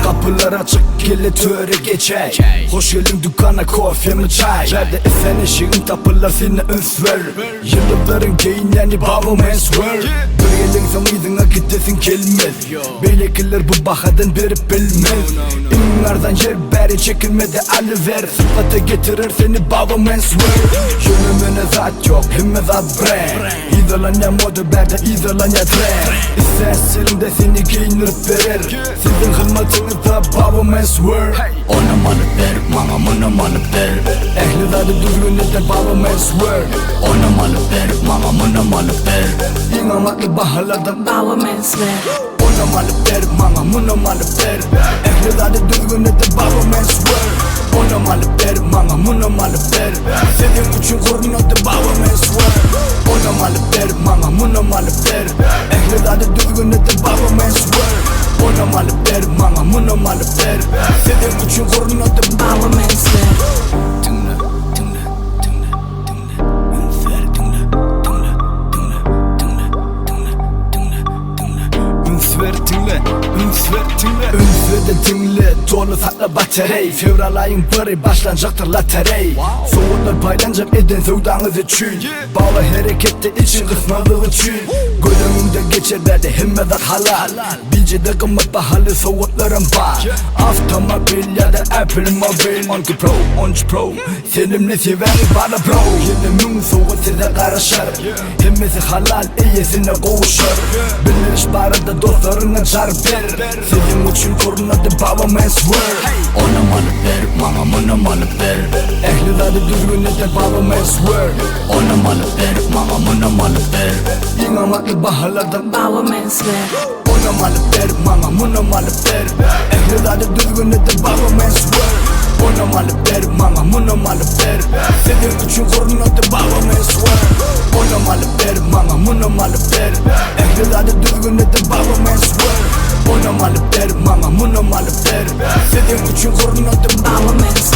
Kapılar açık gele töre geçek. Hoş geldin dükkana kahve mi çay. Verdi efendim şeyin tapılar seni önsver. Yılların geyinlerini babam ensver. Bir elin zamıydığına gidesin gelmez. Beylekiler bu bakadan beri bilmez. İnlerden yer beri çekilmedi alıver. Sıfatı getirir seni babam ensver. Yönümüne zat yok himme zat bre. İzalanya modu berde izalanya tren. İstersin de seni giyinir verir. Sizin hizmetinizde babam ensver. Ona malı ver, mama mına malı ver. Ehli zadı düzgünlükte babam ensver. Ona malı ver, mama mına malı ver. İmamatlı bahalardan babam ensver. Ona malı ver, mama mına malı ver. Ehli zadı düzgünlükte babam ensver. Ona malı ver, mama mına malı ver. Senin için korunadı babam ensver. Ona malı ver, mama mına malı ver. Ehli zadı düzgünlükte babam ensver. Ona malı ver, mama mına malı ver. Senin için korunadı babam ensver. Dinle, dinle, dinle, dinle. Ünfer dinle, dinle, dinle, dinle, dinle, dinle, dinle. Ünfer dinle, ünfer dinle. Ünfer de dinle, dolu sakla batarey. Fevral ayın biri başlanacaktır laterey. Soğutlar paylanacak edin sevdanız için. Bağlı harekette için kısmadığı için. Gözümünde geçer verdi himmedat halal. Bilcede kımmet pahalı soğutlarım var. Avtomobil ya da Apple mobil. 12 Pro, 13 Pro. Seninle seveni bana bro. Yenimin soğut size karışır. Hemmesi halal iyisine koğuşur. Bilir iş barında dostlarına çarp ver. Sizin için korunadı babam ensver. Ona malı ver, mama mına malı ver. Ehli zadı düzgünlükte babam ensver. Ona malı ver, mama mına malı ver. İmamatlı bahalardan babam ensver. Ona malı ver, mama mına malı ver. Ehli zadı düzgünlükte babam ensver. Ona malı ver, mama mına malı ver. Senin için korunadı babam ensver. Ona malı ver, mama mına malı ver. Ehli zadı düzgünlükte babam ensver. Ona malı ver, mama mına malı ver. Senin için korunadı babam ensver.